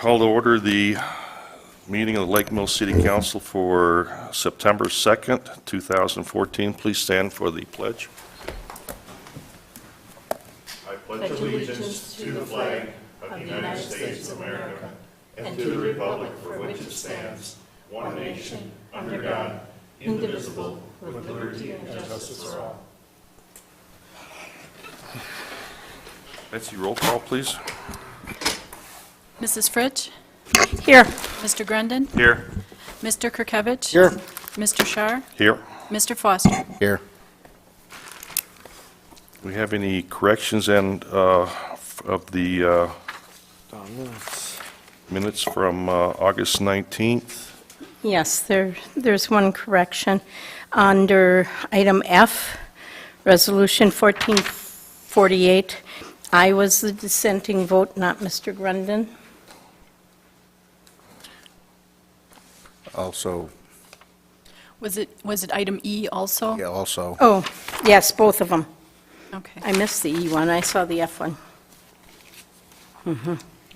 Call to order the meeting of the Lake Mills City Council for September 2nd, 2014. Please stand for the pledge. I pledge allegiance to the flag of the United States of America and to the republic for which it stands, one nation, under God, indivisible, with liberty and justice for all. Betsy, roll call, please. Mrs. Fritsch? Here. Mr. Grundon? Here. Mr. Kirkevich? Here. Mr. Shar? Here. Mr. Foster? Here. Do we have any corrections and of the minutes from August 19th? Yes, there's one correction. Under item F, Resolution 1448, I was the dissenting vote, not Mr. Grundon. Also, Was it item E also? yeah, also, Oh, yes, both of them. Okay. I missed the E one, I saw the F one.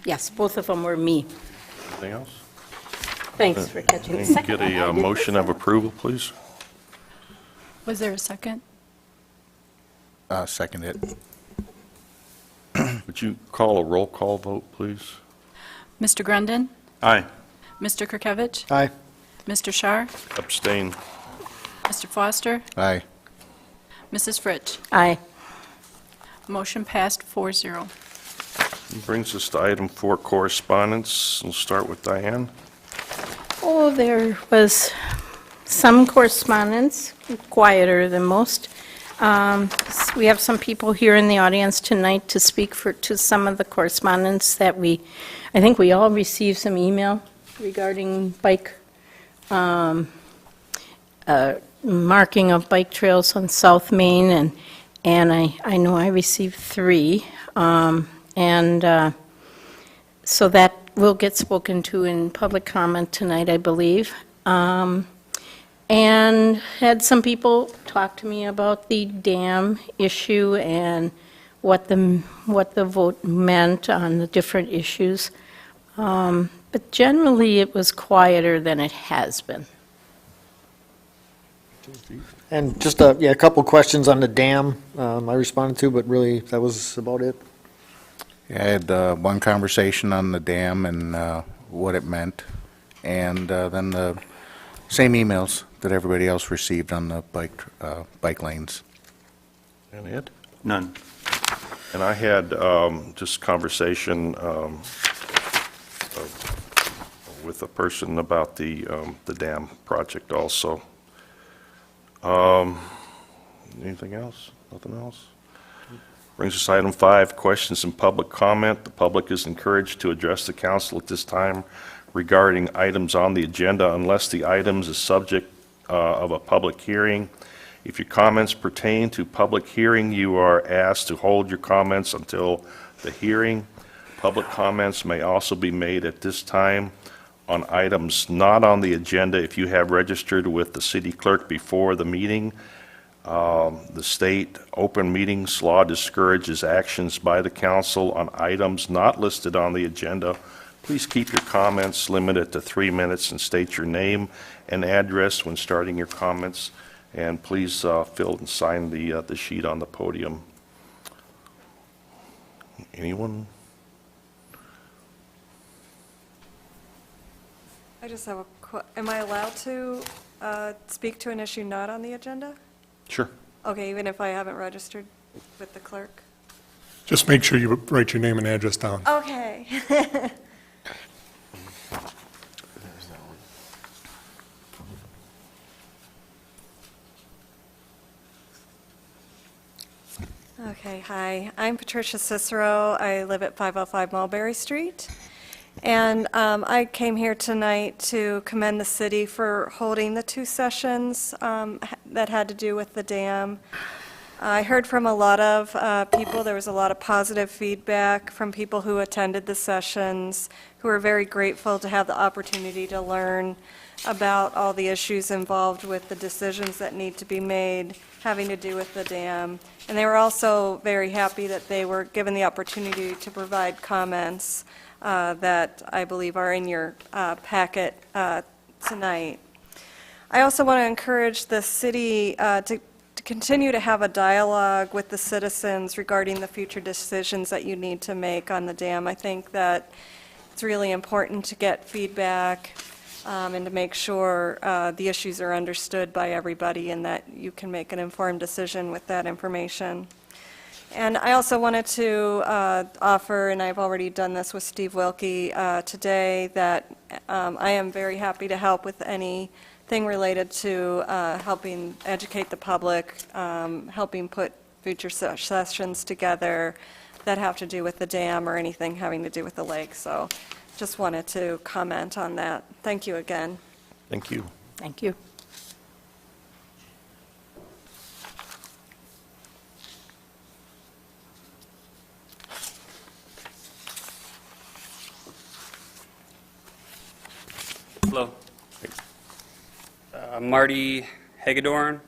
Yes, both of them were me. Anything else? Thanks for catching the Can second I get one. a motion of approval, please? Was there a second? second it. Would you call a roll call vote, please? Mr. Grundon? Aye. Mr. Kirkevich? Aye. Mr. Shar? Abstain. Mr. Foster? Aye. Mrs. Fritsch? Aye. Motion passed 4-0. Brings us to item 4, correspondence. We'll start with Diane. Oh, there was some correspondence, quieter than most. We have some people here in the audience tonight to speak to some of the correspondence that I think we all received some email regarding bike, marking of bike trails on South Main, and I know I received 3. So that will get spoken to in public comment tonight, I believe. And had some people talk to me about the dam issue and what the vote meant on the different issues. But generally, it was quieter than it has been. And just a couple questions on the dam I responded to, but really, that was about it. I had one conversation on the dam and what it meant, and then the same emails that everybody else received on the bike lanes. And Ed? None. And I had just conversation with a person about the dam project also. Anything else? Nothing else? Brings us to item 5, questions and public comment. The public is encouraged to address the council at this time regarding items on the agenda unless the items is subject of a public hearing. If your comments pertain to public hearing, you are asked to hold your comments until the hearing. Public comments may also be made at this time on items not on the agenda if you have registered with the city clerk before the meeting. The state open meetings law discourages actions by the council on items not listed on the agenda. Please keep your comments limited to 3 minutes and state your name and address when starting your comments. And please fill and sign the sheet on the podium. Anyone? I just have am I allowed to speak to an issue not on the agenda? Sure. Okay, even if I haven't registered with the clerk? Just make sure you write your name and address down. Okay. Okay, hi. I'm Patricia Cicero. I live at 505 Mulberry Street. And I came here tonight to commend the city for holding the 2 sessions that had to do with the dam. I heard from a lot of people. There was a lot of positive feedback from people who attended the sessions, who are very grateful to have the opportunity to learn about all the issues involved with the decisions that need to be made having to do with the dam. And they were also very happy that they were given the opportunity to provide comments that I believe are in your packet tonight. I also want to encourage the city to continue to have a dialogue with the citizens regarding the future decisions that you need to make on the dam. I think that it's really important to get feedback and to make sure the issues are understood by everybody and that you can make an informed decision with that information. And I also wanted to offer, and I've already done this with Steve Wilkie today, that I am very happy to help with anything related to helping educate the public, helping put future sessions together that have to do with the dam or anything having to do with the lake. So just wanted to comment on that. Thank you again. Thank you. Thank you. Hello. Marty Hagedorn,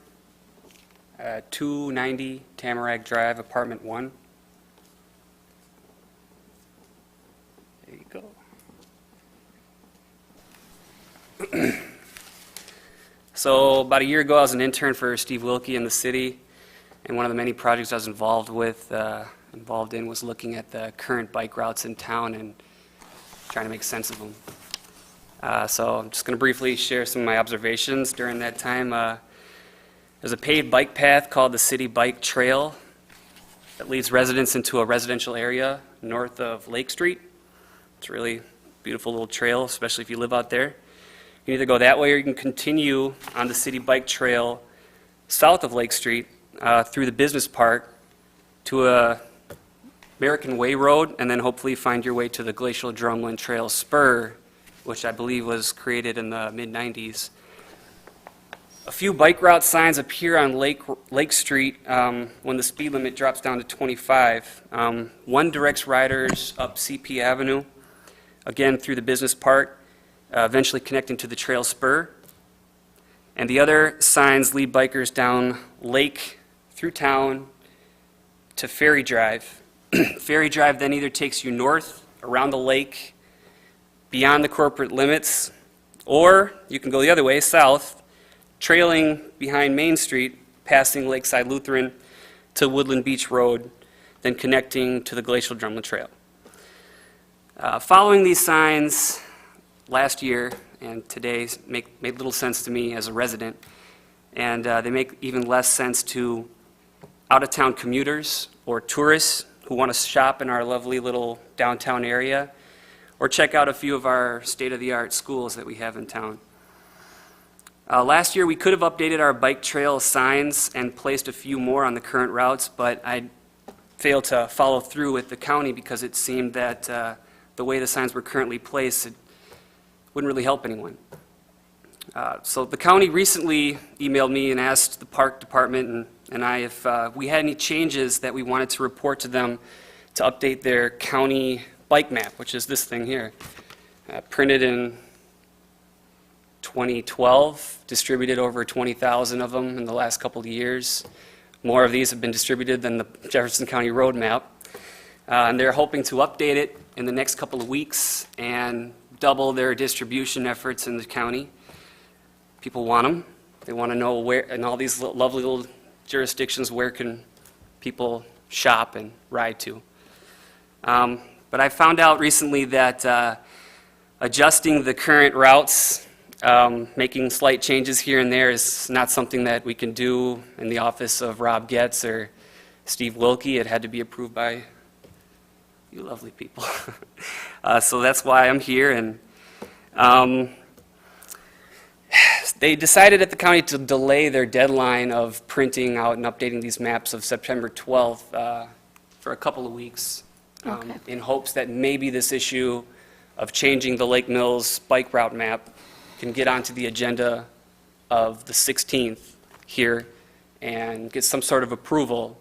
290 Tamarack Drive, Apartment 1. There you go. So about a year ago, I was an intern for Steve Wilkie in the city, and one of the many projects I was involved in was looking at the current bike routes in town and trying to make sense of them. So I'm just going to briefly share some of my observations during that time. There's a paved bike path called the City Bike Trail that leads residents into a residential area north of Lake Street. It's a really beautiful little trail, especially if you live out there. You can either go that way or you can continue on the City Bike Trail south of Lake Street through the business park to American Way Road, and then hopefully find your way to the Glacial Drumlin Trail Spur, which I believe was created in the mid-90s. A few bike route signs appear on Lake Street when the speed limit drops down to 25. One directs riders up CP Avenue, again through the business park, eventually connecting to the trail spur. And the other signs lead bikers down Lake through town to Ferry Drive. Ferry Drive then either takes you north around the lake beyond the corporate limits, or you can go the other way, south, trailing behind Main Street, passing Lakeside Lutheran to Woodland Beach Road, then connecting to the Glacial Drumlin Trail. Following these signs last year and today made little sense to me as a resident, and they make even less sense to out-of-town commuters or tourists who want to shop in our lovely little downtown area, or check out a few of our state-of-the-art schools that we have in town. Last year, we could have updated our bike trail signs and placed a few more on the current routes, but I failed to follow through with the county because it seemed that the way the signs were currently placed, it wouldn't really help anyone. So the county recently emailed me and asked the park department and I if we had any changes that we wanted to report to them to update their county bike map, which is this thing here, printed in 2012, distributed over 20,000 of them in the last couple of years. More of these have been distributed than the Jefferson County road map. And they're hoping to update it in the next couple of weeks and double their distribution efforts in the county. People want them. They want to know where, in all these lovely little jurisdictions, where can people shop and ride to. But I found out recently that adjusting the current routes, making slight changes here and there is not something that we can do in the office of Rob Getz or Steve Wilkie. It had to be approved by you lovely people. So that's why I'm here. And they decided at the county to delay their deadline of printing out and updating these maps of September 12th for a couple of weeks. Okay. In hopes that maybe this issue of changing the Lake Mills bike route map can get onto the agenda of the 16th here and get some sort of approval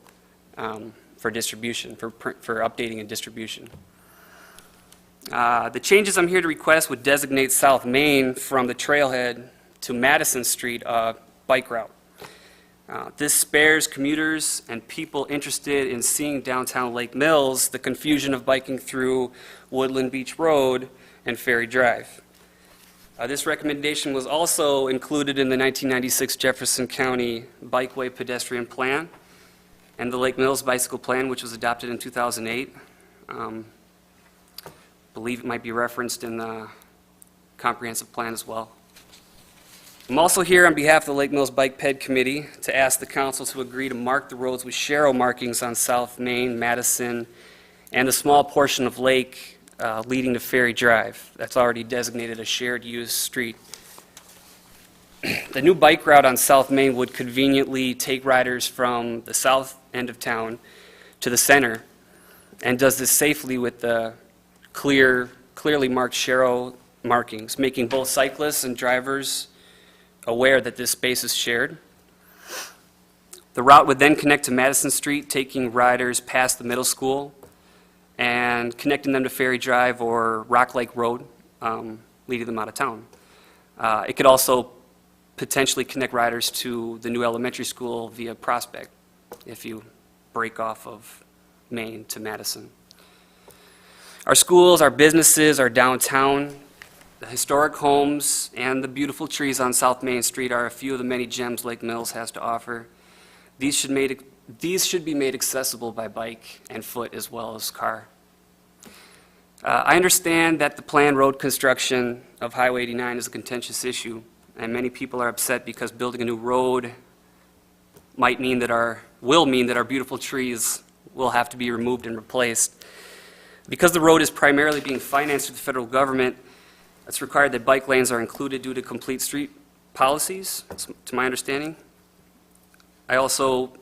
for distribution, for updating and distribution. The changes I'm here to request would designate South Main from the trailhead to Madison Street bike route. This spares commuters and people interested in seeing downtown Lake Mills the confusion of biking through Woodland Beach Road and Ferry Drive. This recommendation was also included in the 1996 Jefferson County Bikeway Pedestrian Plan and the Lake Mills Bicycle Plan, which was adopted in 2008. Believe it might be referenced in the comprehensive plan as well. I'm also here on behalf of the Lake Mills Bike Ped Committee to ask the council to agree to mark the roads with Sharrow markings on South Main, Madison, and the small portion of lake leading to Ferry Drive. That's already designated a shared use street. The new bike route on South Main would conveniently take riders from the south end of town to the center, and does this safely with the clearly marked Sharrow markings, making both cyclists and drivers aware that this space is shared. The route would then connect to Madison Street, taking riders past the middle school and connecting them to Ferry Drive or Rock Lake Road, leading them out of town. It could also potentially connect riders to the new elementary school via Prospect if you break off of Main to Madison. Our schools, our businesses, our downtown, the historic homes, and the beautiful trees on South Main Street are a few of the many gems Lake Mills has to offer. These should be made accessible by bike and foot as well as car. I understand that the planned road construction of Highway 89 is a contentious issue, and many people are upset because building a new road will mean that our beautiful trees will have to be removed and replaced. Because the road is primarily being financed through the federal government, it's required that bike lanes are included due to complete street policies, to my understanding. I also,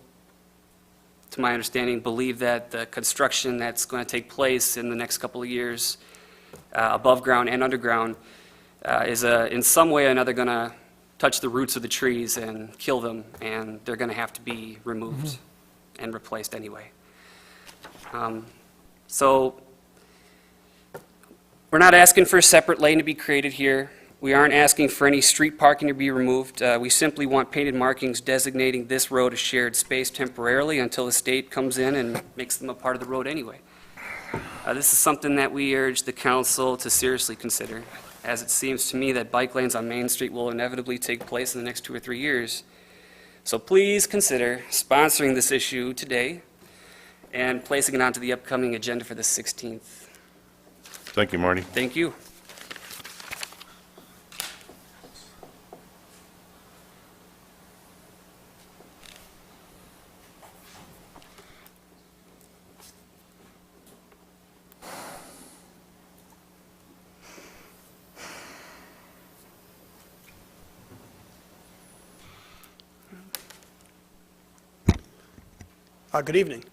to my understanding, believe that the construction that's going to take place in the next couple of years, above ground and underground, is in some way or another going to touch the roots of the trees and kill them, and they're going to have to be removed and replaced anyway. So we're not asking for a separate lane to be created here. We aren't asking for any street parking to be removed. We simply want painted markings designating this road as shared space temporarily until the state comes in and makes them a part of the road anyway. This is something that we urge the council to seriously consider, as it seems to me that bike lanes on Main Street will inevitably take place in the next 2 or 3 years. So please consider sponsoring this issue today and placing it onto the upcoming agenda for the 16th. Thank you, Marty. Thank you. Good evening.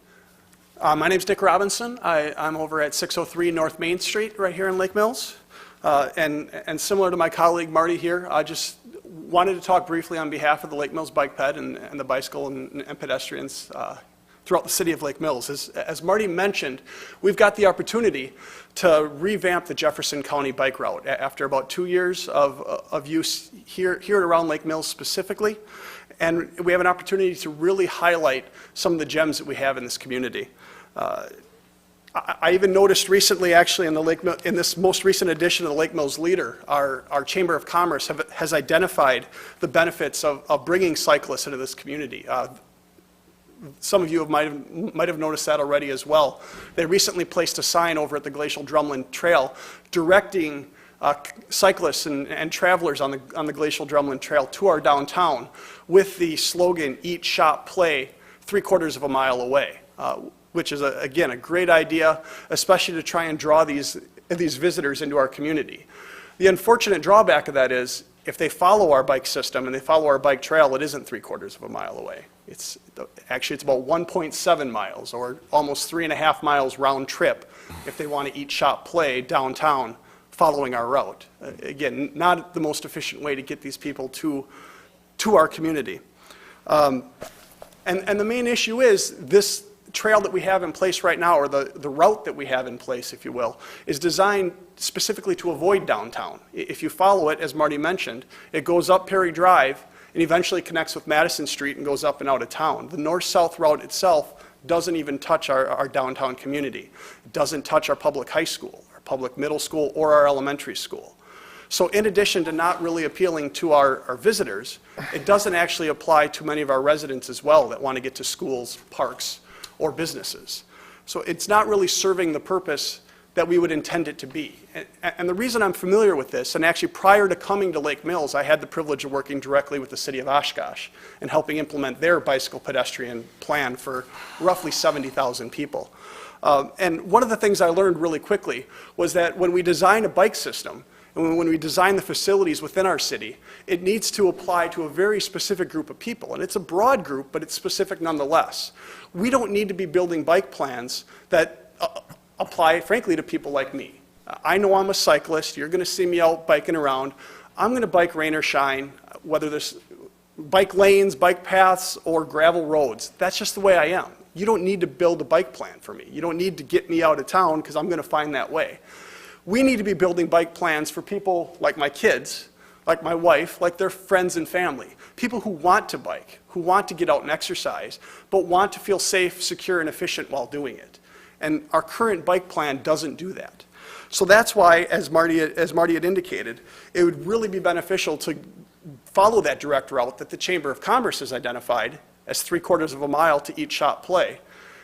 My name's Dick Robinson. I'm over at 603 North Main Street, right here in Lake Mills. And similar to my colleague Marty here, I just wanted to talk briefly on behalf of the Lake Mills Bike Ped and the bicycle and pedestrians throughout the city of Lake Mills. As Marty mentioned, we've got the opportunity to revamp the Jefferson County bike route after about 2 years of use here and around Lake Mills specifically. And we have an opportunity to really highlight some of the gems that we have in this community. I even noticed recently, actually, in this most recent edition of the Lake Mills Leader, our Chamber of Commerce has identified the benefits of bringing cyclists into this community. Some of you might have noticed that already as well. They recently placed a sign over at the Glacial Drumlin Trail directing cyclists and travelers on the Glacial Drumlin Trail to our downtown with the slogan, "Eat, Shop, Play, 3/4 of a mile away," which is, again, a great idea, especially to try and draw these visitors into our community. The unfortunate drawback of that is, if they follow our bike system and they follow our bike trail, it isn't 3/4 of a mile away. It's about 1.7 miles, or almost 3.5 miles round trip if they want to eat, shop, play downtown following our route. Again, not the most efficient way to get these people to our community. And the main issue is this trail that we have in place right now, or the route that we have in place, if you will, is designed specifically to avoid downtown. If you follow it, as Marty mentioned, it goes up Perry Drive and eventually connects with Madison Street and goes up and out of town. The north-south route itself doesn't even touch our downtown community. It doesn't touch our public high school, our public middle school, or our elementary school. So in addition to not really appealing to our visitors, it doesn't actually apply to many of our residents as well that want to get to schools, parks, or businesses. So it's not really serving the purpose that we would intend it to be. And the reason I'm familiar with this, and actually prior to coming to Lake Mills, I had the privilege of working directly with the city of Oshkosh and helping implement their bicycle pedestrian plan for roughly 70,000 people. And one of the things I learned really quickly was that when we design a bike system, and when we design the facilities within our city, it needs to apply to a very specific group of people. And it's a broad group, but it's specific nonetheless. We don't need to be building bike plans that apply, frankly, to people like me. I know I'm a cyclist. You're going to see me out biking around. I'm going to bike rain or shine, whether there's bike lanes, bike paths, or gravel roads. That's just the way I am. You don't need to build a bike plan for me. You don't need to get me out of town because I'm going to find that way. We need to be building bike plans for people like my kids, like my wife, like their friends and family. People who want to bike, who want to get out and exercise, but want to feel safe, secure, and efficient while doing it. And our current bike plan doesn't do that. So that's why, as Marty had indicated, it would really be beneficial to follow that direct route that the Chamber of Commerce has identified as 3/4 of a mile to each shop play,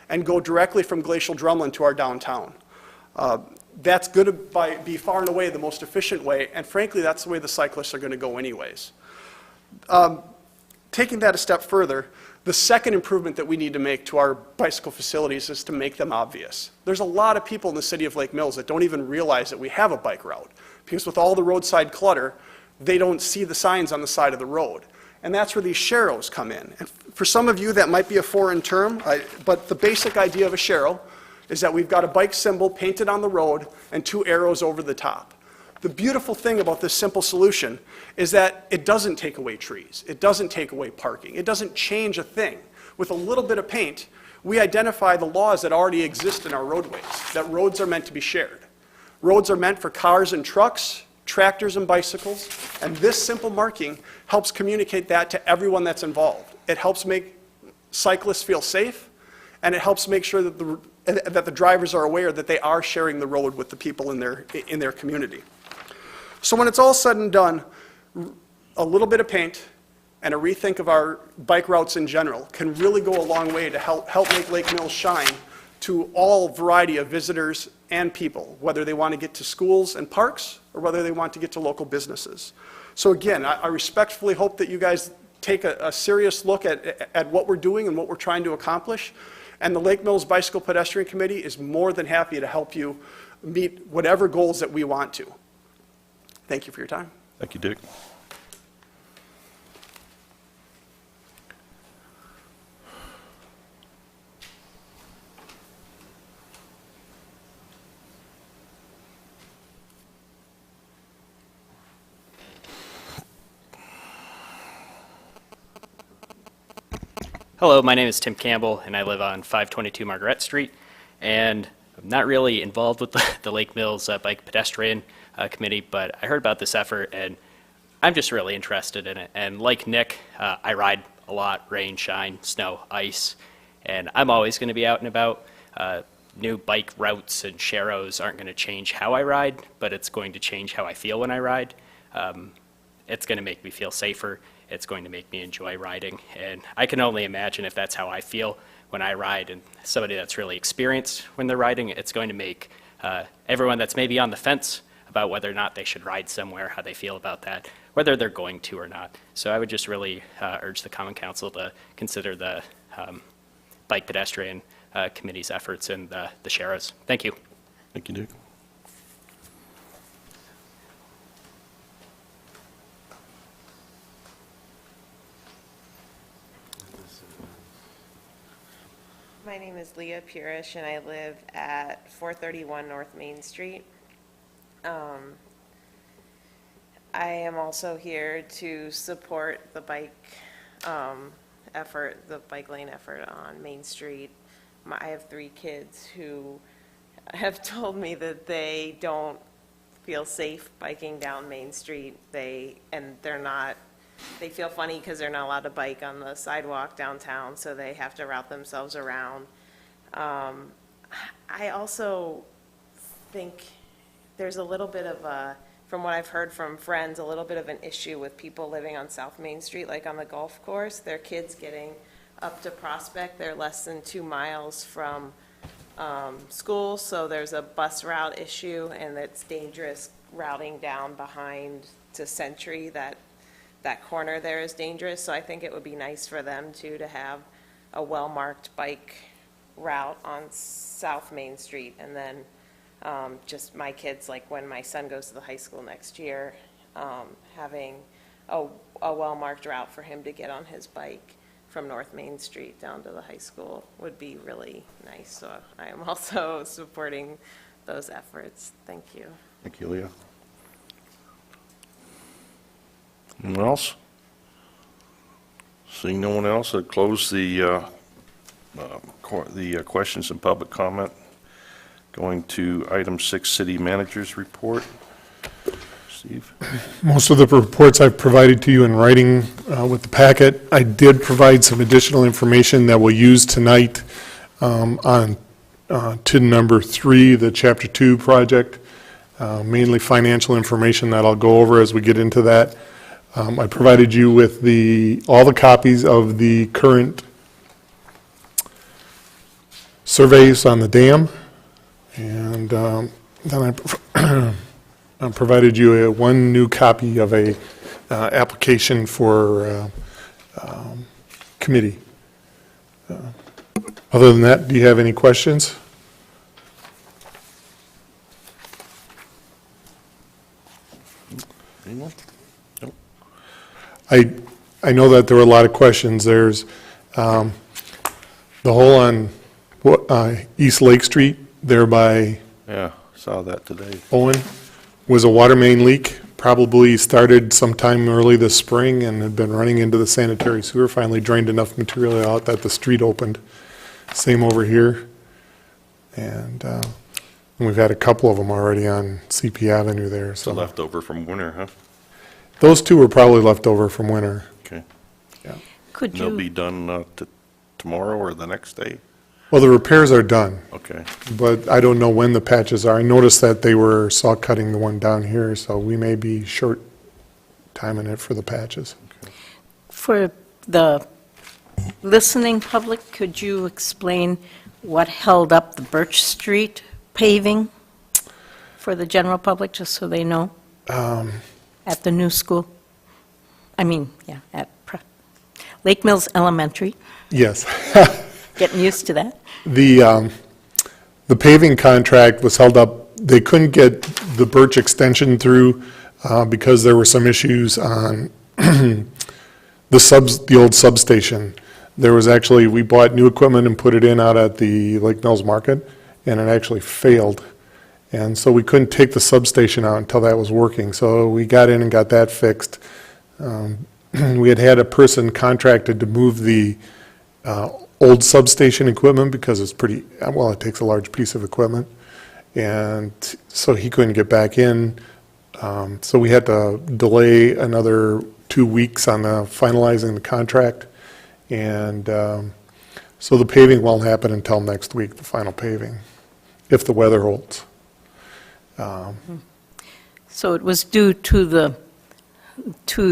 and go directly from Glacial Drumlin to our downtown. That's going to be far and away the most efficient way, and frankly, that's the way the cyclists are going to go anyways. Taking that a step further, the second improvement that we need to make to our bicycle facilities is to make them obvious. There's a lot of people in the city of Lake Mills that don't even realize that we have a bike route, because with all the roadside clutter, they don't see the signs on the side of the road. And that's where these sharrows come in. And for some of you, that might be a foreign term, but the basic idea of a sharrow is that we've got a bike symbol painted on the road and 2 arrows over the top. The beautiful thing about this simple solution is that it doesn't take away trees. It doesn't take away parking. It doesn't change a thing. With a little bit of paint, we identify the laws that already exist in our roadways, that roads are meant to be shared. Roads are meant for cars and trucks, tractors and bicycles, and this simple marking helps communicate that to everyone that's involved. It helps make cyclists feel safe, and it helps make sure that the drivers are aware that they are sharing the road with the people in their community. So when it's all said and done, a little bit of paint and a rethink of our bike routes in general can really go a long way to help make Lake Mills shine to all variety of visitors and people, whether they want to get to schools and parks or whether they want to get to local businesses. So again, I respectfully hope that you guys take a serious look at what we're doing and what we're trying to accomplish. And the Lake Mills Bicycle Pedestrian Committee is more than happy to help you meet whatever goals that we want to. Thank you for your time. Thank you, Dick. Hello, my name is Tim Campbell, and I live on 522 Margaret Street, and I'm not really involved with the Lake Mills Bike Pedestrian Committee, but I heard about this effort, and I'm just really interested in it. And like Nick, I ride a lot, rain, shine, snow, ice, and I'm always going to be out and about. New bike routes and sharrows aren't going to change how I ride, but it's going to change how I feel when I ride. It's going to make me feel safer. It's going to make me enjoy riding, and I can only imagine if that's how I feel when I ride, and somebody that's really experienced when they're riding, it's going to make everyone that's maybe on the fence about whether or not they should ride somewhere, how they feel about that, whether they're going to or not. So I would just really urge the Common Council to consider the Bike Pedestrian Committee's efforts and the sharrows. Thank you. Thank you, Dick. My name is Leah Purish, and I live at 431 North Main Street. I am also here to support the bike effort, the bike lane effort on Main Street. I have 3 kids who have told me that they don't feel safe biking down Main Street. They're not they feel funny because they're not allowed to bike on the sidewalk downtown, so they have to route themselves around. I also think there's a little bit of a, from what I've heard from friends, a little bit of an issue with people living on South Main Street, like on the golf course. Their kids getting up to Prospect, they're less than 2 miles from school, so there's a bus route issue, and it's dangerous routing down behind to Century. That corner there is dangerous, so I think it would be nice for them too to have a well-marked bike route on South Main Street, and then just my kids, like when my son goes to the high school next year, having a well-marked route for him to get on his bike from North Main Street down to the high school would be really nice. So I am also supporting those efforts. Thank you. Thank you, Leah. Anyone else? Seeing no one else, I'll close the questions and public comment. Going to item 6, city manager's report. Steve? Most of the reports I've provided to you in writing with the packet. I did provide some additional information that we'll use tonight on TID number 3, the Chapter 2 project, mainly financial information that I'll go over as we get into that. I provided you with all the copies of the current surveys on the dam, and then I provided you one new copy of a application for committee. Other than that, do you have any questions? Anyone? Nope. I know that there were a lot of questions. There's the hole on East Lake Street there by Yeah, saw that today. Owen was a water main leak, probably started sometime early this spring and had been running into the sanitary sewer, finally drained enough material out that the street opened. Same over here. And we've had a couple of them already on CP Avenue there. So So leftover from winter, huh? those two were probably left over from winter. Okay. Could They'll be you, done tomorrow or the next day? Well, the repairs are done, Okay. but I don't know when the patches are. I noticed that they were saw cutting the one down here, so we may be short timing it for the patches. for the listening public, could you explain what held up the Birch Street paving for the general public, just so they know? At the new school? I mean, yeah, at Lake Mills Elementary, Yes. getting used to that. The paving contract was held up. They couldn't get the Birch extension through because there were some issues on the old substation. There was actually, we bought new equipment and put it in out at the Lake Mills Market, and it actually failed. And so we couldn't take the substation out until that was working. So we got in and got that fixed. We had a person contracted to move the old substation equipment because it's pretty, well, it takes a large piece of equipment. And so he couldn't get back in. So we had to delay another 2 weeks on finalizing the contract. And so the paving won't happen until next week, the final paving, if the weather holds. So it was due to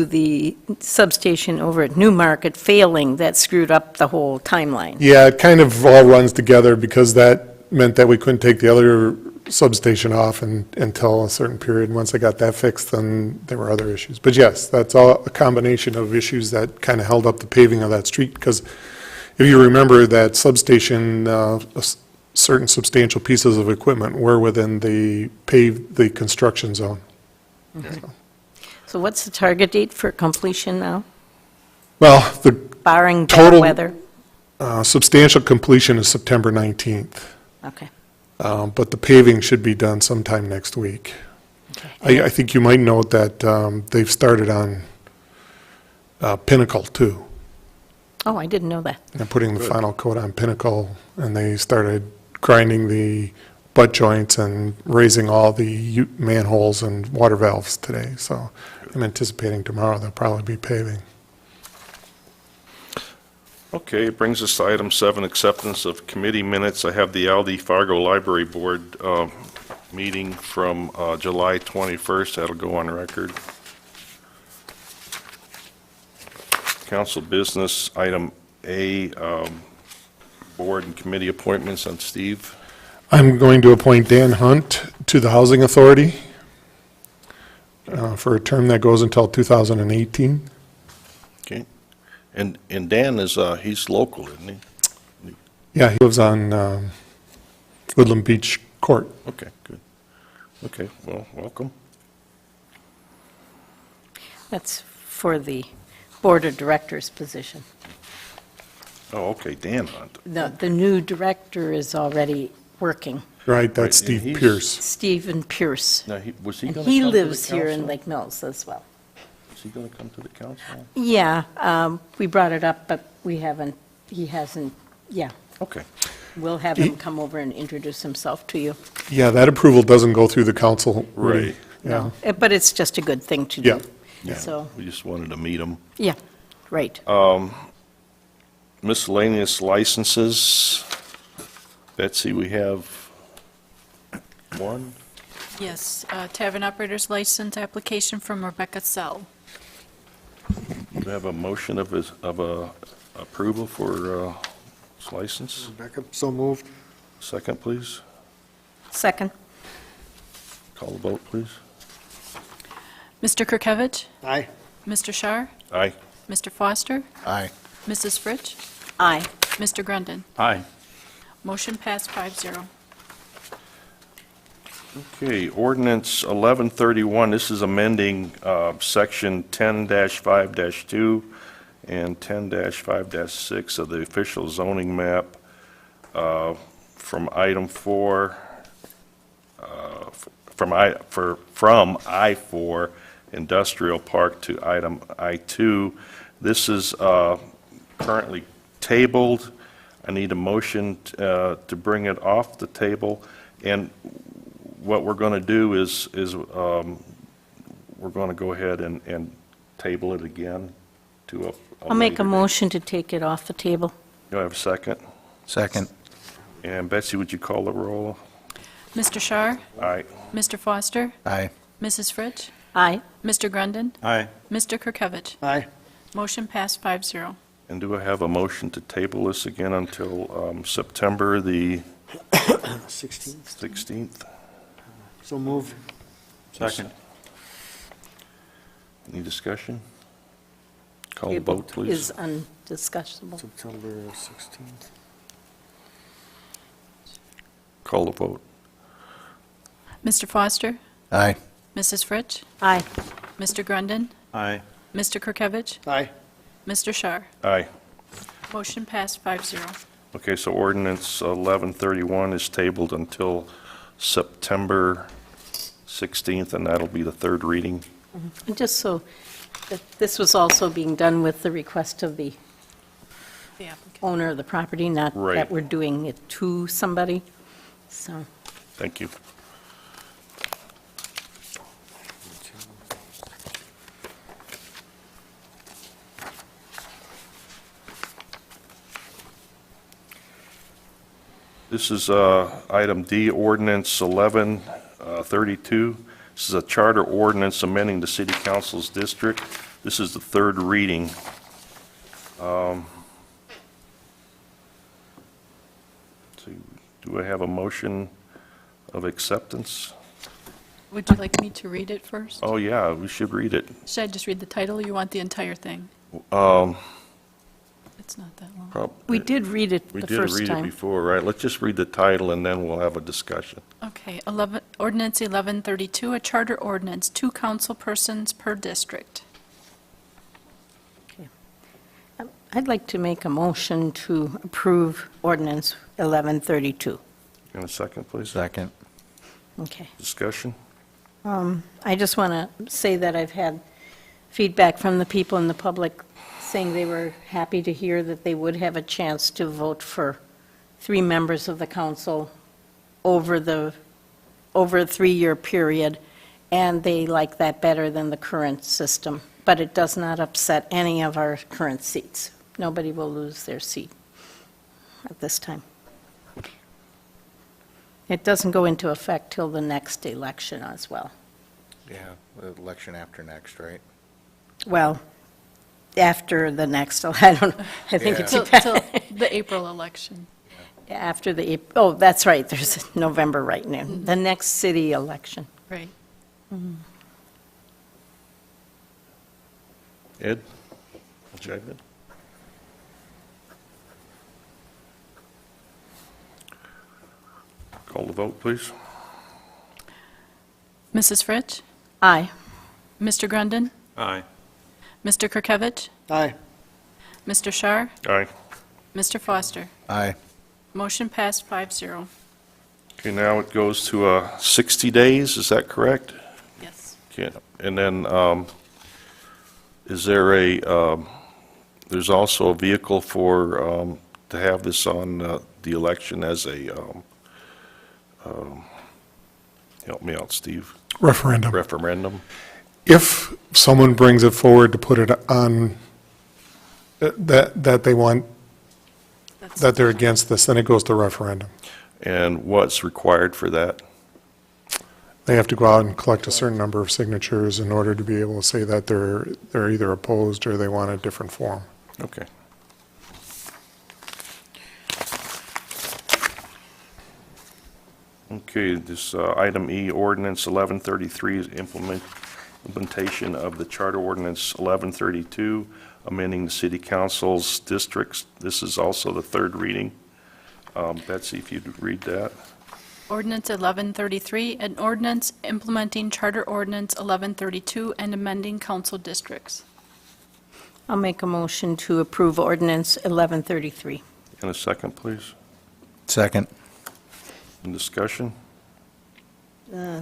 the substation over at Newmarket failing that screwed up the whole timeline. Yeah, it kind of all runs together because that meant that we couldn't take the other substation off until a certain period. Once I got that fixed, then there were other issues. But yes, that's all a combination of issues that kind of held up the paving of that street. Because if you remember, that substation, certain substantial pieces of equipment were within the construction zone. So what's the target date for completion now, Well, the barring bad Total- weather? substantial completion is September 19th. Okay. But the paving should be done sometime next week. I think you might note that they've started on Pinnacle, too. Oh, I didn't know that. They're putting the final coat on Pinnacle, and they started grinding the butt joints and raising all the manholes and water valves today. So am anticipating tomorrow they'll probably be paving. Okay, it brings us to item 7, acceptance of committee minutes. I have the Aldi Fargo Library Board meeting from July 21st. That'll go on record. Council business, item A, board and committee appointments on Steve. I'm going to appoint Dan Hunt to the Housing Authority for a term that goes until 2018. Okay. And Dan is, he's local, isn't he? Yeah, he lives on Woodland Beach Court. Okay, good. Okay, well, welcome. That's for the Board of Directors position. Oh, okay, Dan Hunt. The new director is already working, Right, that's Right, and Steve he's- Pierce. Stephen Pierce. Now, was he And going to he come to the lives here in council? Lake Mills as well. Is he going to come to the council? Yeah, we brought it up, but he hasn't, yeah. Okay. We'll have him come over and introduce himself to you. Yeah, that approval doesn't go through the council. really. Right. Yeah, No, but it's just a good thing to Yeah. do. Yeah, So, we just wanted to meet him. yeah, right. Miscellaneous licenses. Betsy, we have one. Yes, tavern operator's license application from Rebecca Sell. Do we have a motion of approval for his license? Rebecca, so moved. Second, please. Second. Call the vote, please. Mr. Kirkovich? Aye. Mr. Shar? Aye. Mr. Foster? Aye. Mrs. Fritsch? Aye. Mr. Grundon? Aye. Motion passed 5-0. Okay, ordinance 1131, this is amending section 10-5-2 and 10-5-6 of the official zoning map from item 4, from I-4 industrial park to item I-2. This is currently tabled. I need a motion to bring it off the table. And what we're going to do is we're going to go ahead and table it again to a I'll make a later date. motion to take it off the table. Do I have a second? Second. And Betsy, would you call the roll? Mr. Shar? Aye. Mr. Foster? Aye. Mrs. Fritsch? Aye. Mr. Grundon? Aye. Mr. Kirkovich? Aye. Motion passed 5-0. And do I have a motion to table this again until September the 16th. 16th? So moved. Second. Any discussion? Call the Table vote, please. is undiscussable. September 16th. Call the vote. Mr. Foster? Aye. Mrs. Fritsch? Aye. Mr. Grundon? Aye. Mr. Kirkovich? Aye. Mr. Shar? Aye. Motion passed 5-0. Okay, so ordinance 1131 is tabled until September 16th, and that'll be the third reading. And just so, that this was also being done with the request of the The applicant. owner of the property, not Right. that we're doing it to somebody, so. Thank you. This is item D, ordinance 1132. This is a charter ordinance amending the city council's district. This is the third reading. So do I have a motion of acceptance? Would you like me to read it first? Oh, yeah, we should read it. Should I just read the title, or you want the entire thing? It's not that long. We did read it We the did first read it time. before, right? Let's just read the title, and then we'll have a discussion. Okay, ordinance 1132, a charter ordinance, 2 council persons per district. I'd like to make a motion to approve ordinance 1132. In a second, please. Second. Okay. Discussion? I just want to say that I've had feedback from the people in the public saying they were happy to hear that they would have a chance to vote for 3 members of the council over a 3-year period, and they like that better than the current system. But it does not upset any of our current seats. Nobody will lose their seat at this time. It doesn't go into effect till the next election as well. Yeah, the election after next, right? Well, after the next, I don't know, I think Yeah. it's Till the April election. after the, oh, that's right, there's November right now, the next city election. Right. Ed? Chime in? Call the vote, please. Mrs. Fritsch? Aye. Mr. Grundon? Aye. Mr. Kirkovich? Aye. Mr. Shar? Aye. Mr. Foster? Aye. Motion passed 5-0. Okay, now it goes to 60 days, is that correct? Yes. Okay, and then, is there there's also a vehicle for, to have this on the election as a, help me out, Steve, Referendum. referendum? If someone brings it forward to put it on, that they want, that they're against this, then it goes to referendum. And what's required for that? They have to go out and collect a certain number of signatures in order to be able to say that they're either opposed or they want a different form. Okay. Okay, this item E, ordinance 1133 is implementation of the charter ordinance 1132, amending the city council's districts. This is also the third reading. Betsy, if you'd read that. Ordinance 1133, an ordinance implementing Charter Ordinance 1132 and amending council districts. I'll make a motion to approve ordinance 1133. And a second, please. Second. In discussion?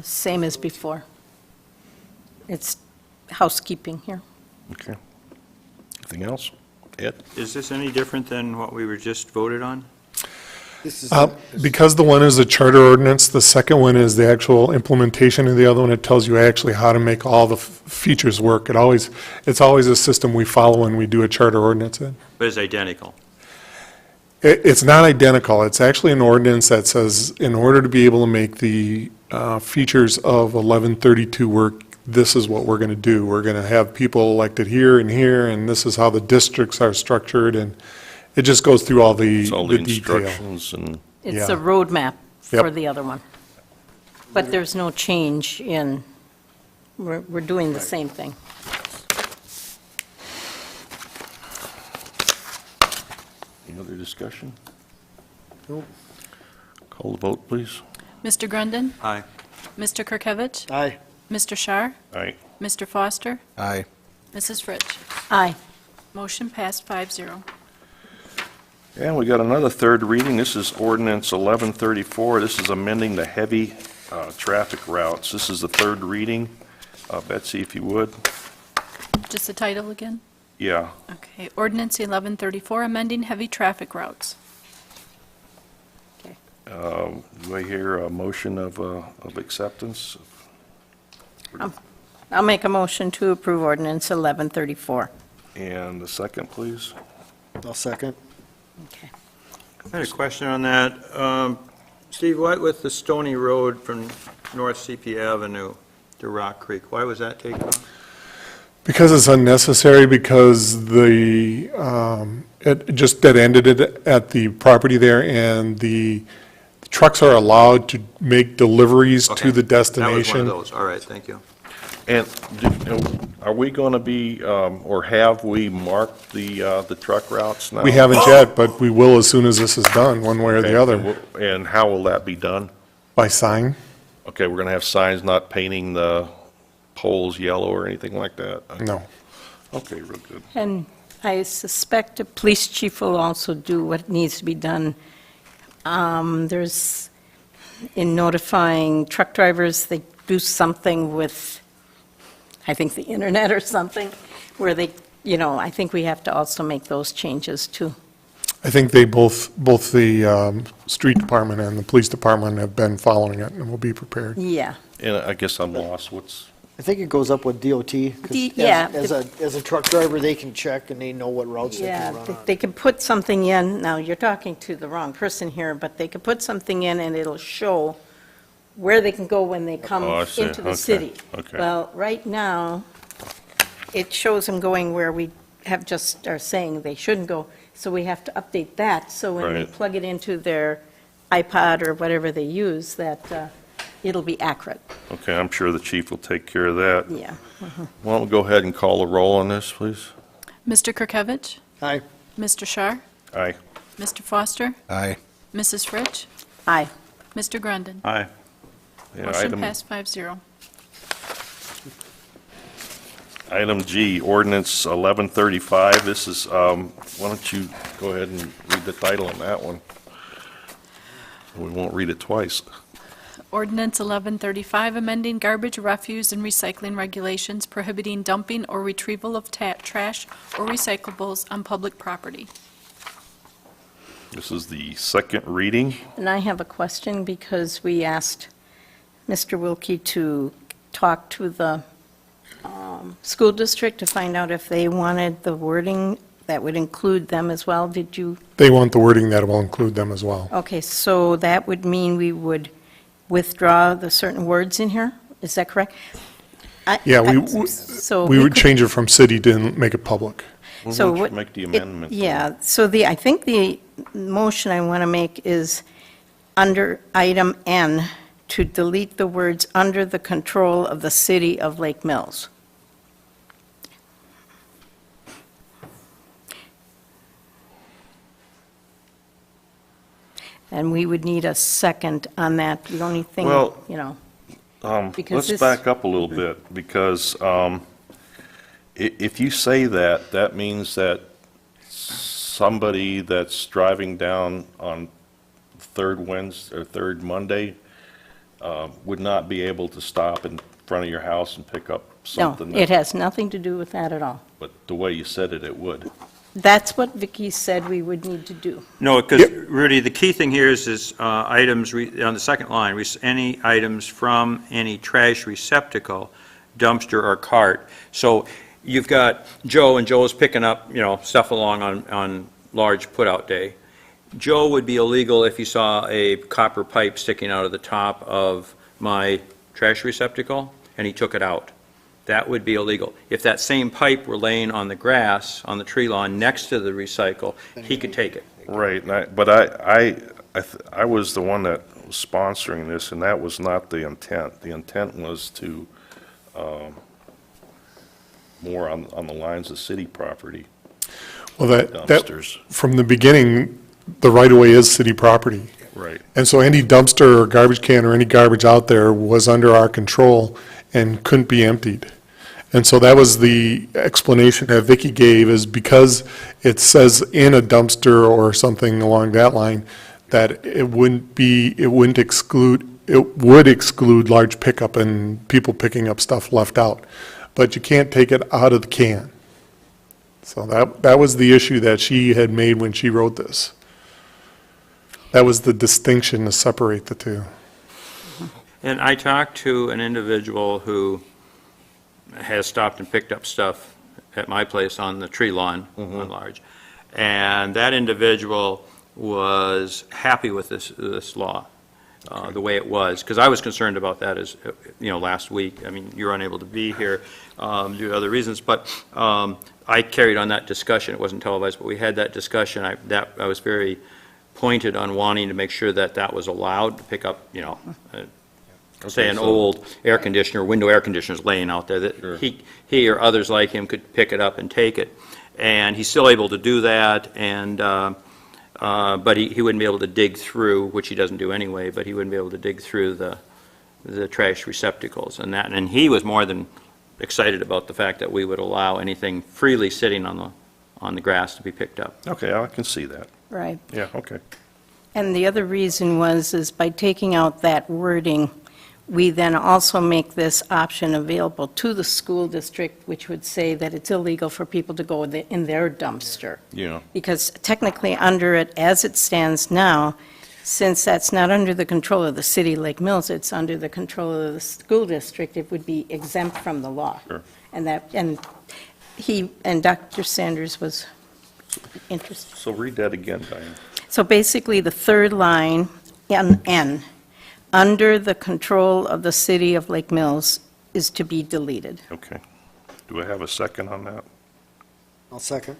Same as before. It's housekeeping here. Okay. Anything else? Ed? Is this any different than what we were just voted on? This is, Because the one is a charter ordinance, the second one is the actual implementation of the other one. It tells you actually how to make all the features work. It's always a system we follow when we do a charter ordinance. But it's identical. It's not identical. It's actually an ordinance that says, in order to be able to make the features of 1132 work, this is what we're going to do. We're going to have people elected here, and this is how the districts are structured, and it just goes through all the It's all the detail. instructions and, It's Yeah. a roadmap for Yep. the other one. But there's no change in, we're doing the same thing. any other discussion? Nope. Call the vote, please. Mr. Grundon? Aye. Mr. Kirkovich? aye. Mr. Shar? Aye. Mr. Foster? Aye. Mrs. Fritsch? Aye. Motion passed 5-0. And we got another third reading. This is ordinance 1134. This is amending the heavy traffic routes. This is the third reading. Betsy, if you would. Just the title again? Yeah. Okay. Ordinance 1134, amending heavy traffic routes. Do I hear a motion of acceptance? I'll make a motion to approve ordinance 1134. And the second, please. I'll second. Okay. I had a question on that. Steve, what with the Stony Road from North CP Avenue to Rock Creek, why was that taken off? Because it's unnecessary, because it just dead-ended it at the property there, and the trucks are allowed to make deliveries Okay. to the That was one destination. of those, all right, thank you. And are we going to be, or have we marked the truck routes now? We haven't yet, but we will as soon as this is done, one way or Okay, the other, And how will that be done? by sign. Okay, we're going to have signs not painting the poles yellow or anything like that? No. Okay, real good. And I suspect the police chief will also do what needs to be done. There's, in notifying truck drivers, they do something with, I think, the internet or something, where they, I think we have to also make those changes too. I think they both the street department and the police department have been following it and will be prepared. Yeah. And I guess I'm lost, I think it goes up with DOT. 'cause Yeah. As a truck driver, they can check and they know what routes they Yeah, can run on. they could put something in, now you're talking to the wrong person here, but they could put something in and it'll show where they can go when they come Oh, I see. into the Okay, city. okay. Well, right now, it shows them going where we have just, are saying they shouldn't go, so we have to update that, so when they Right. plug it into their iPod or whatever they use, that it'll be accurate, okay, I'm sure the chief will take care of that. yeah. Why don't we go ahead and call the roll on this, please? Mr. Kirkovich? Aye. Mr. Shar? Aye. Mr. Foster? Aye. Mrs. Fritsch? Aye. Mr. Grundon? Aye. Yeah, Motion passed 5-0. Item G, ordinance 1135. This is, why don't you go ahead and read the title on that one? We won't read it twice. Ordinance 1135, amending garbage, refuse, and recycling regulations prohibiting dumping or retrieval of trash or recyclables on public property. This is the second reading. And I have a question because we asked Mr. Wilkie to talk to the school district to find out if they wanted the wording that would include them as well. Did you? They want the wording that will include them as well. Okay, so that would mean we would withdraw the certain words in here? Is that correct? Yeah, So we would could- change it from city to make it public. Why So don't you what? make the it- amendment? Yeah, so I think the motion I want to make is under item N, to delete the words "under the control of the city of Lake Mills." And we would need a second on that. The only thing, Well, you know, Because Let's this- back up a little bit, because if you say that, that means that somebody that's driving down on third Wednesday, or third Monday, would not be able to stop in front of your house and pick up no, something. it has nothing to do with that at all. But the way you said it, it would. That's what Vicki said we would need to do. No, because, Rudy, the key thing here is items, on the second line, any items from any trash receptacle, dumpster, or cart. So you've got Joe, and Joe's picking up, stuff along on large put-out day. Joe would be illegal if he saw a copper pipe sticking out of the top of my trash receptacle, and he took it out. That would be illegal. If that same pipe were laying on the grass, on the tree lawn, next to the recycle, he could take it. Right, but I was the one that was sponsoring this, and that was not the intent. The intent was to, more on the lines of city property, Well, that, dumpsters. from the beginning, the right-of-way is city property. Right. And so any dumpster or garbage can or any garbage out there was under our control and couldn't be emptied. And so that was the explanation that Vicki gave, is because it says in a dumpster or something along that line, that it would exclude large pickup and people picking up stuff left out. But you can't take it out of the can. So that was the issue that she had made when she wrote this. That was the distinction to separate the two. And I talked to an individual who has stopped and picked up stuff at my place on the tree lawn, on large. And that individual was happy with this law, the way it was, because I was concerned about that as, last week. I mean, you were unable to be here due to other reasons, but I carried on that discussion. It wasn't televised, but we had that discussion. I was very pointed on wanting to make sure that that was allowed to pick up, say an old air conditioner, window air conditioner's laying out there, that Sure. he or others like him could pick it up and take it. And he's still able to do that, and, but he wouldn't be able to dig through, which he doesn't do anyway, but he wouldn't be able to dig through the trash receptacles and that. And he was more than excited about the fact that we would allow anything freely sitting on the grass to be picked up. Okay, I can see that. Right. Yeah, okay. And the other reason is by taking out that wording, we then also make this option available to the school district, which would say that it's illegal for people to go in their dumpster. Yeah. Because technically, under it, as it stands now, since that's not under the control of the city of Lake Mills, it's under the control of the school district, it would be exempt from the law. Sure. And Dr. Sanders was interested. So read that again, Diane. So basically, the third line, N, under the control of the city of Lake Mills, is to be deleted. Okay. Do I have a second on that? I'll second.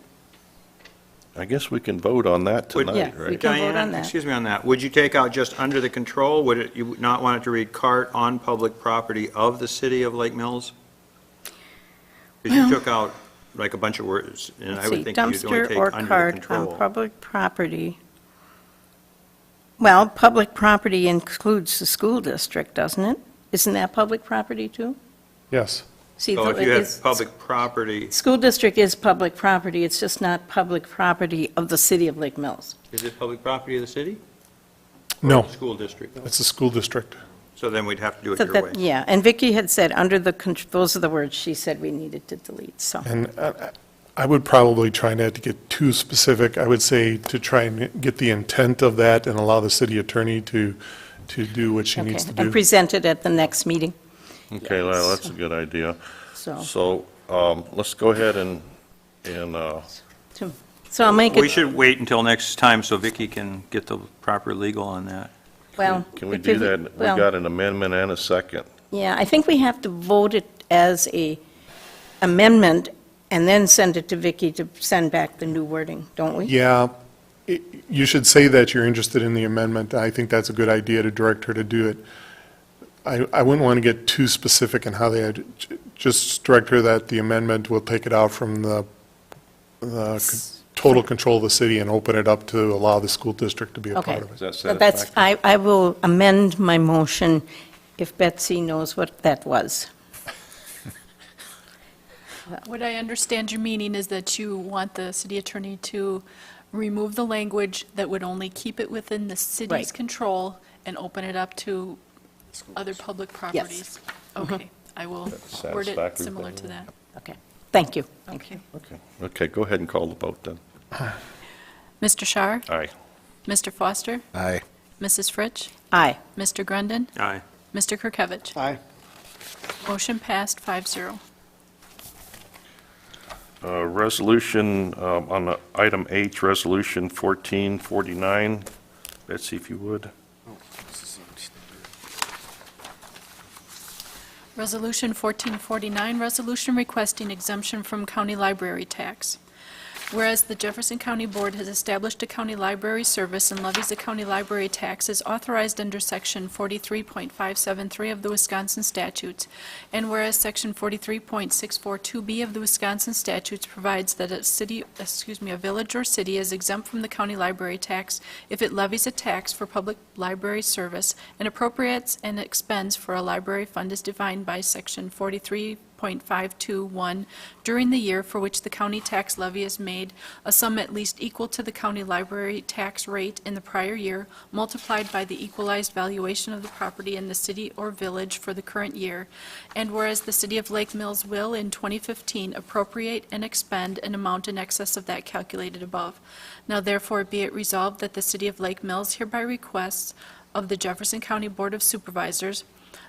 I guess we can vote on that Would- tonight, Yeah, we right? can vote on Diana, that. excuse me on that. Would you take out just under the control? Would it, you would not want it to read cart on public property of the city of Lake Mills? Because you took out like a bunch of words, and I Let's would see, think you'd only dumpster take or under the cart control. on public property. Well, public property includes the school district, doesn't it? Isn't that public property, too? Yes. See, So though, if it you had is- public property, School district is public property, it's just not public property of the city of Lake Mills. is it public property of the city? No, Or School district? it's a school district. So then we'd have to do it So your that- way. Yeah, and Vicki had said, under the, those are the words she said we needed to delete, so. And I would probably try not to get too specific. I would say to try and get the intent of that and allow the city attorney to do what she needs to Okay, and do. present it at the next meeting, Okay, well, that's a good idea. so. So let's go ahead and So I'll make We it, should wait until next time so Vicki can get the proper legal on that. well. can we if do you- that? We well, got an amendment and a second. Yeah, I think we have to vote it as a amendment and then send it to Vicki to send back the new wording, don't we? Yeah, you should say that you're interested in the amendment. I think that's a good idea to direct her to do it. I wouldn't want to get too specific in how they, just direct her that the amendment will take it out from the total control of the city and open it up to allow the school district to be a part Okay. of Is it. that But that's, satisfactory? I will amend my motion if Betsy knows what that was. What I understand your meaning is that you want the city attorney to remove the language that would only keep it within the city's Right. control and open it up to other public properties. Okay, I will That's word it satisfactory, similar to Diane. that. Okay, thank you. Thank you. Okay, go ahead and call the vote then. Mr. Shar? Aye. Mr. Foster? Aye. Mrs. Fritsch? Aye. Mr. Grundon? Aye. Mr. Kirkovich? Aye. Motion passed 5-0. Resolution on the item H, Resolution 1449. Betsy, if you would. Resolution 1449, resolution requesting exemption from county library tax. Whereas the Jefferson County Board has established a county library service and levies a county library tax as authorized under Section 43.573 of the Wisconsin statutes, and whereas Section 43.642B of the Wisconsin statutes provides that a village or city is exempt from the county library tax if it levies a tax for public library service and appropriates and expends for a library fund as defined by Section 43.521 during the year for which the county tax levy is made, a sum at least equal to the county library tax rate in the prior year, multiplied by the equalized valuation of the property in the city or village for the current year. And whereas the city of Lake Mills will, in 2015, appropriate and expend an amount in excess of that calculated above. Now therefore be it resolved that the city of Lake Mills hereby requests of the Jefferson County Board of Supervisors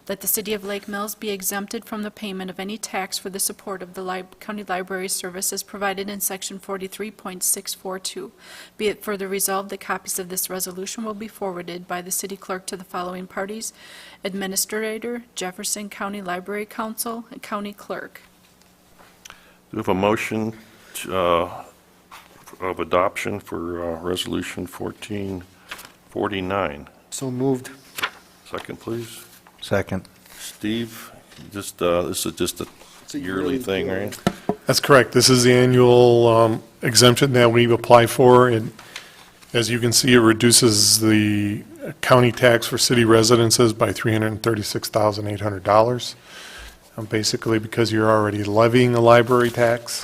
that the city of Lake Mills be exempted from the payment of any tax for the support of the county library services provided in Section 43.642. Be it further resolved that copies of this resolution will be forwarded by the city clerk to the following parties: Administrator, Jefferson County Library Council, and County Clerk. Do we have a motion of adoption for Resolution 1449? So moved. Second, please. Second. Steve, this is just a yearly thing, right? That's correct. This is the annual exemption that we apply for, and as you can see, it reduces the county tax for city residences by $336,800. Basically, because you're already levying a library tax.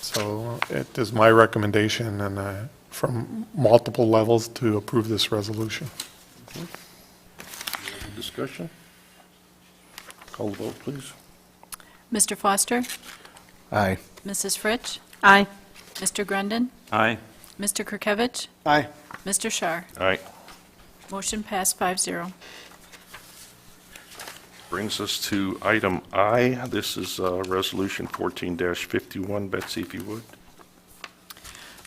So it is my recommendation, and from multiple levels, to approve this resolution. discussion? Call the vote, please. Mr. Foster? Aye. Mrs. Fritsch? Aye. Mr. Grundon? Aye. Mr. Kirkovich? Aye. Mr. Shar? Aye. Motion passed 5-0. Brings us to item I. This is Resolution 14-51. Betsy, if you would.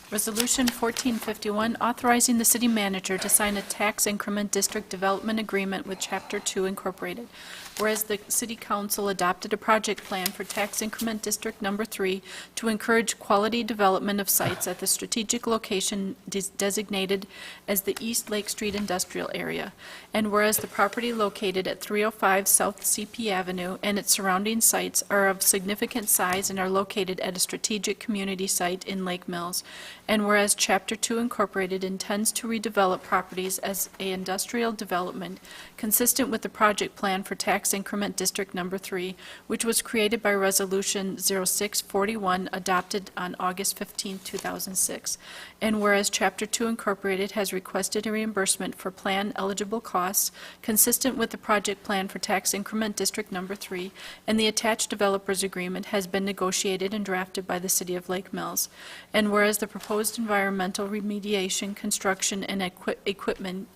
Resolution 1451, authorizing the city manager to sign a tax increment district development agreement with Chapter 2 Incorporated. Whereas the city council adopted a project plan for tax increment district number 3 to encourage quality development of sites at the strategic location designated as the East Lake Street Industrial Area. And whereas the property located at 305 South CP Avenue and its surrounding sites are of significant size and are located at a strategic community site in Lake Mills. And whereas Chapter 2 Incorporated intends to redevelop properties as a industrial development consistent with the project plan for tax increment district number 3, which was created by Resolution 0641 adopted on August 15, 2006. And whereas Chapter 2 Incorporated has requested a reimbursement for plan eligible costs consistent with the project plan for tax increment district number 3, and the attached developers agreement has been negotiated and drafted by the city of Lake Mills. And whereas the proposed environmental remediation, construction, and equiping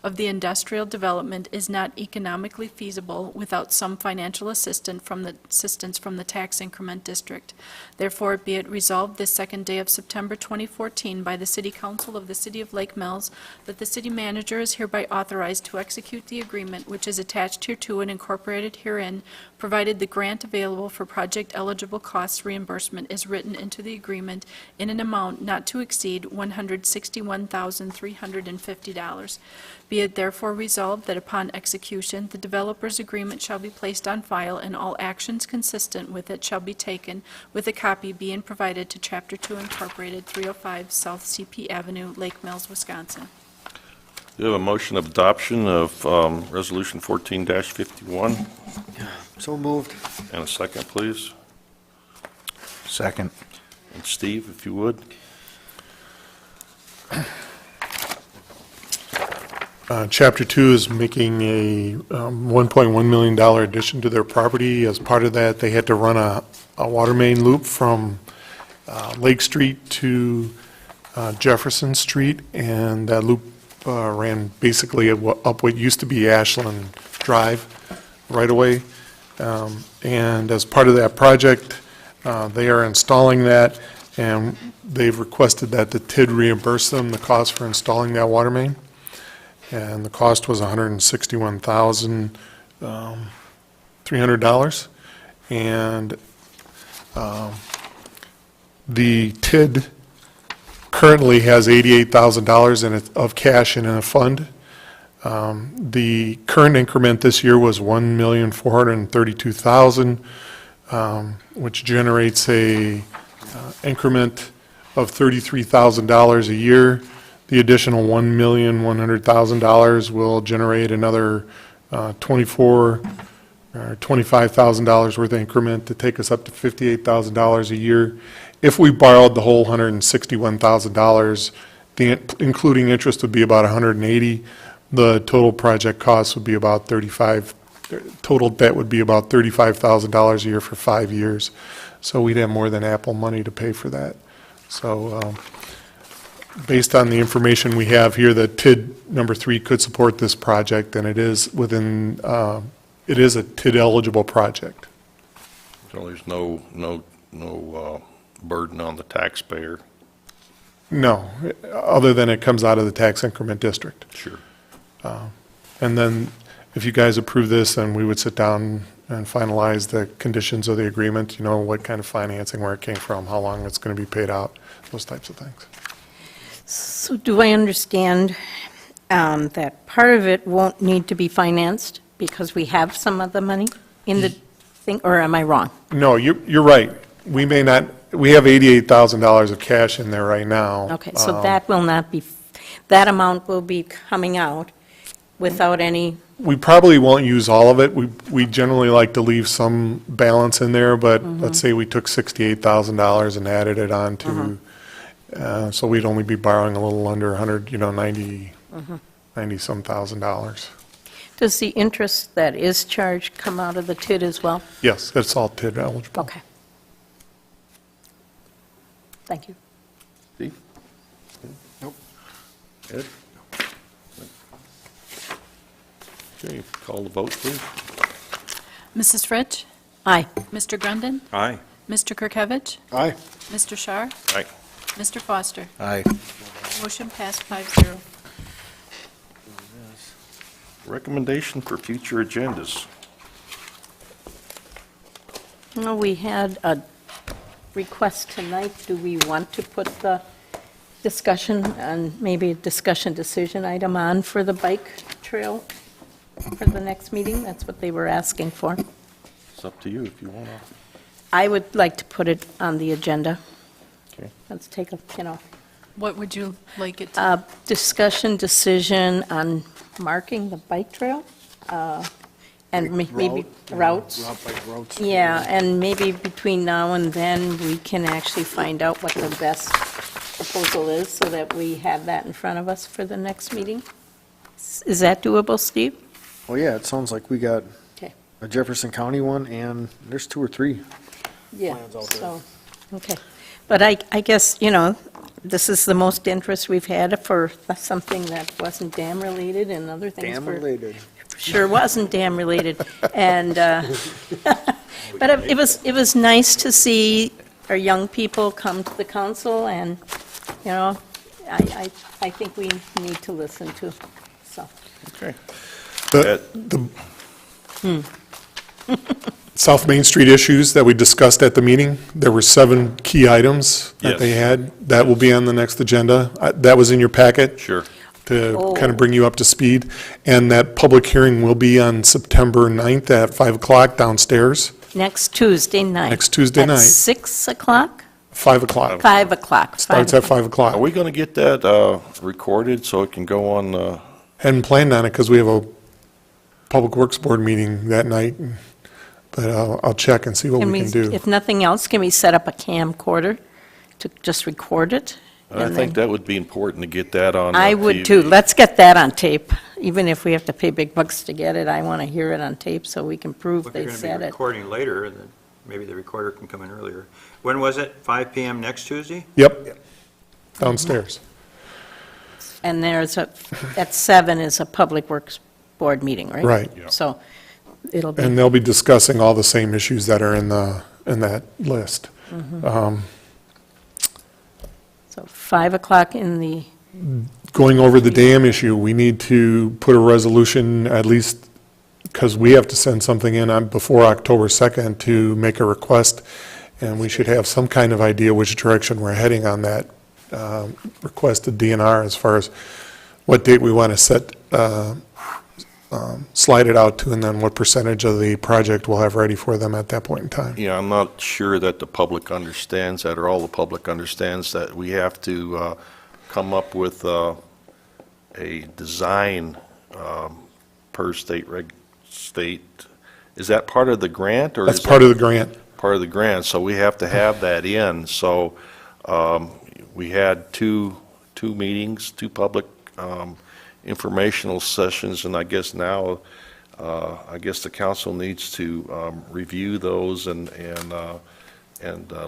of the industrial development is not economically feasible without some financial assistance from the tax increment district. Therefore, be it resolved this second day of September 2014 by the City Council of the City of Lake Mills that the city manager is hereby authorized to execute the agreement which is attached hereto and incorporated herein, provided the grant available for project eligible costs reimbursement is written into the agreement in an amount not to exceed $161,350. Be it therefore resolved that upon execution, the developer's agreement shall be placed on file and all actions consistent with it shall be taken, with a copy being provided to Chapter 2 Incorporated, 305 South CP Avenue, Lake Mills, Wisconsin. You have a motion of adoption of Resolution 14-51, So moved. and a second, please. Second. And Steve, if you would. Chapter 2 is making a $1.1 million addition to their property. As part of that, they had to run a water main loop from Lake Street to Jefferson Street, and that loop ran basically up what used to be Ashland Drive right away. And as part of that project, they are installing that, and they've requested that the TID reimburse them the cost for installing that water main. And the cost was $161,300. And the TID currently has $88,000 of cash in a fund. The current increment this year was $1,432,000, which generates a increment of $33,000 a year. The additional $1,100,000 will generate another $25,000 worth of increment to take us up to $58,000 a year. If we borrowed the whole $161,000, including interest would be about $180,000. The total project cost would be about total debt would be about $35,000 a year for 5 years. So we'd have more than ample money to pay for that. So based on the information we have here, the TID number 3 could support this project, and it is within, it is a TID eligible project. So there's no burden on the taxpayer. No, other than it comes out of the tax increment district. Sure. And then if you guys approve this, then we would sit down and finalize the conditions of the agreement, you know, what kind of financing, where it came from, how long it's going to be paid out, those types of things. So do I understand that part of it won't need to be financed because we have some of the money in the thing, or am I wrong? No, you're right. We may not, we have $88,000 of cash in there right now. Okay, so that will not be, that amount will be coming out without any, We probably won't use all of it. We generally like to leave some balance in there, but let's say we took $68,000 and added it on to, so we'd only be borrowing a little under 100, you know, 90 some thousand dollars. Does the interest that is charged come out of the TID as well? Yes, it's all TID eligible. Okay. Thank you. Steve? Nope. Ed? Okay, call the vote, please. Mrs. Fritsch? Aye. Mr. Grundon? Aye. Mr. Kirkovich? Aye. Mr. Shar? Aye. Mr. Foster? Aye. Motion passed 5-0. Recommendation for future agendas. Well, we had a request tonight. Do we want to put the discussion and maybe a discussion decision item on for the bike trail for the next meeting? That's what they were asking for. It's up to you if you want to. I would like to put it on the agenda. Okay. Let's take a, What would you like it to? discussion decision on marking the bike trail, and maybe routes. Routes. Yeah, and maybe between now and then, we can actually find out what the best proposal is, so that we have that in front of us for the next meeting. Is that doable, Steve? Well, yeah, it sounds like we got Okay. a Jefferson County one, and there's 2 or 3. Yeah, Plans out there. so, okay. But I guess, this is the most interest we've had for something that wasn't dam-related, and other things Dam were... related. Sure wasn't dam-related. And, but it was nice to see our young people come to the council, and, I think we need to listen to, so. Okay. The South Main Street issues that we discussed at the meeting, there were 7 key items that they Yes. had. That will be on the next agenda. That was in your packet. Sure. To kind of bring you up to speed. And that public hearing will be on September 9th at 5 o'clock downstairs, Next Tuesday night. Next Tuesday night. At 6 o'clock? 5 o'clock. 5 o'clock. Starts at 5 Are o'clock. we going to get that recorded so it can go on? Hadn't planned on it because we have a Public Works Board meeting that night, but I'll check and see what we can do. If nothing else, can we set up a camcorder to just record it? I And think then- that would be important to get that on I would too. TV. Let's get that on tape. Even if we have to pay big bucks to get it, I want to hear it on tape so we can prove If they you're going to said be it. recording later, then maybe the recorder can come in earlier. When was it? 5 PM next Tuesday? Yep, downstairs. And at 7 is a Public Works Board meeting, right? Right. Yeah. So it'll be, And they'll be discussing all the same issues that are in that list. so 5 o'clock in the, Going over the dam issue, we need to put a resolution, at least, because we have to send something in before October 2nd to make a request, and we should have some kind of idea which direction we're heading on that requested DNR as far as what date we want to set, slide it out to, and then what percentage of the project we'll have ready for them at that point in time. Yeah, I'm not sure that the public understands that, or all the public understands that we have to come up with a design per state. Is that part of the grant, or That's is part that of the grant. part of the grant? So we have to have that in. So we had two meetings, 2 public informational sessions, and I guess now, I guess the council needs to review those and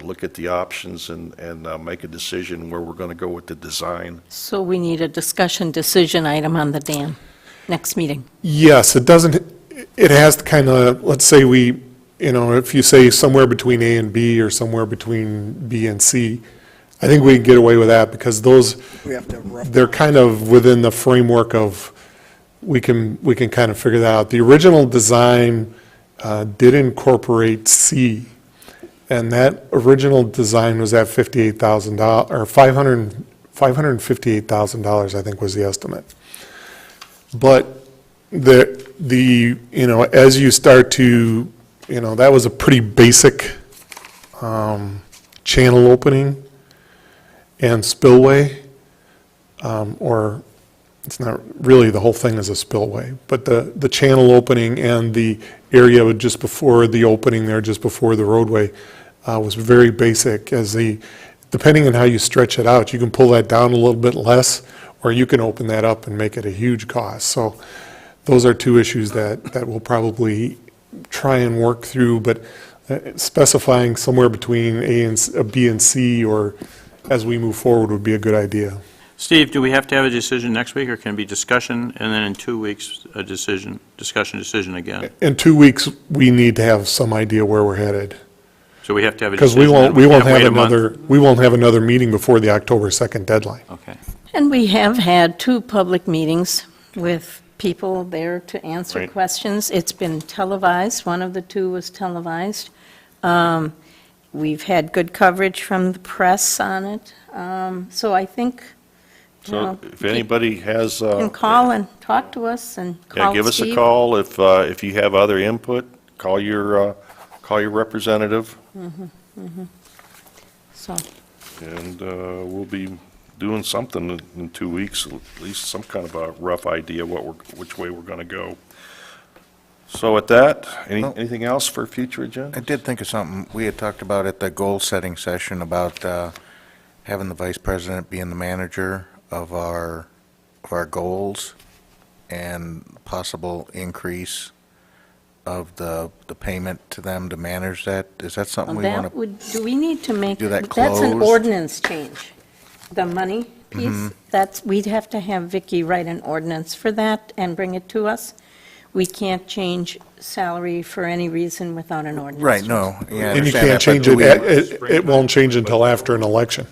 look at the options and make a decision where we're going to go with the design. so we need a discussion decision item on the dam, next meeting. Yes, it doesn't, it has to kind of, let's say if you say somewhere between A and B or somewhere between B and C, I think we can get away with that because those, We have to rough. they're kind of within the framework of, we can kind of figure that out. The original design did incorporate C, and that original design was at $58,000, or $558,000, I think was the estimate. But as you start to, that was a pretty basic channel opening and spillway, or it's not really, the whole thing is a spillway, but the channel opening and the area just before the opening there, just before the roadway, was very basic. Depending on how you stretch it out, you can pull that down a little bit less, or you can open that up and make it a huge cost. So those are two issues that we'll probably try and work through, but specifying somewhere between B and C, or as we move forward, would be a good idea. Steve, do we have to have a decision next week, or can it be discussion, and then in 2 weeks, a decision, decision again? In 2 weeks, we need to have some idea where we're headed. So we have to have a Because decision. we won't Wait have a month? we won't have another meeting before the October 2nd deadline. Okay. And we have had 2 public meetings with people there to answer Right. questions. It's been televised. One of the 2 was televised. We've had good coverage from the press on it. So I think, you So know, if anybody has, can call and talk to us and yeah, call give us a Steve. call. If you have other input, call your representative, So, and we'll be doing something in 2 weeks, at least some kind of a rough idea which way we're going to go. So with that, anything else for future agenda? I did think of something. We had talked about at the goal-setting session about having the vice president being the manager of our goals and possible increase of the payment to them to manage that. Is that something we want that to? would, do we need to make, do that that's an closed? ordinance change. The money Mm-hmm. piece, we'd have to have Vicki write an ordinance for that and bring it to us. We can't change salary for any reason without an ordinance. Right, no, yeah, I And you understand can't that, but change do it, we- it won't change until after an election.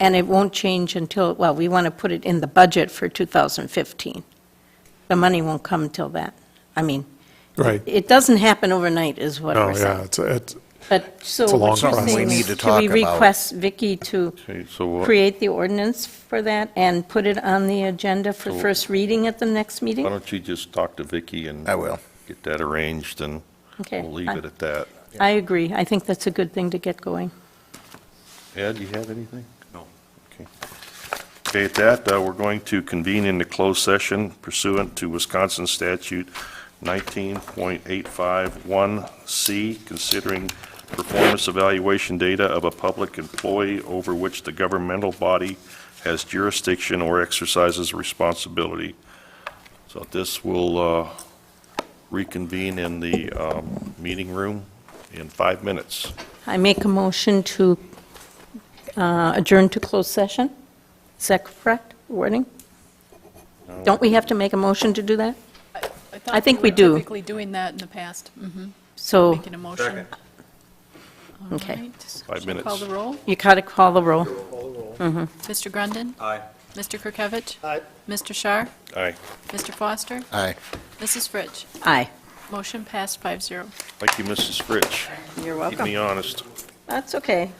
And it won't change until, well, we want to put it in the budget for 2015. The money won't come until that. I mean, Right. it doesn't happen overnight, is what No, we're yeah, saying. it's, But, so It's a long what you're process. saying We need is, to should we talk about- request Vicki to Okay, so what- create the ordinance for that and put it on the agenda for So- first reading at the next why meeting? don't you just talk to Vicki and I will. get that arranged, and Okay. we'll leave it at that. I agree. I think that's a good thing to get going. Ed, you have anything? No. Okay. Okay, at that, we're going to convene into closed session pursuant to Wisconsin Statute 19.851C, considering performance evaluation data of a public employee over which the governmental body has jurisdiction or exercises responsibility. So this will reconvene in the meeting room in 5 minutes. I make a motion to adjourn to closed session. Is that correct wording? Don't we have to make a motion to do that? I think we do. Typically doing that in the past. So, Making a motion. All Okay. right. 5 minutes. Call the roll. you got to call the roll. Mr. Grundon? Aye. Mr. Kirkovich? Aye. Mr. Shar? Aye. Mr. Foster? Aye. Mrs. Fritsch? Aye. Motion passed 5-0. Thank you, Mrs. Fritsch. You're Keep welcome. me honest. That's okay.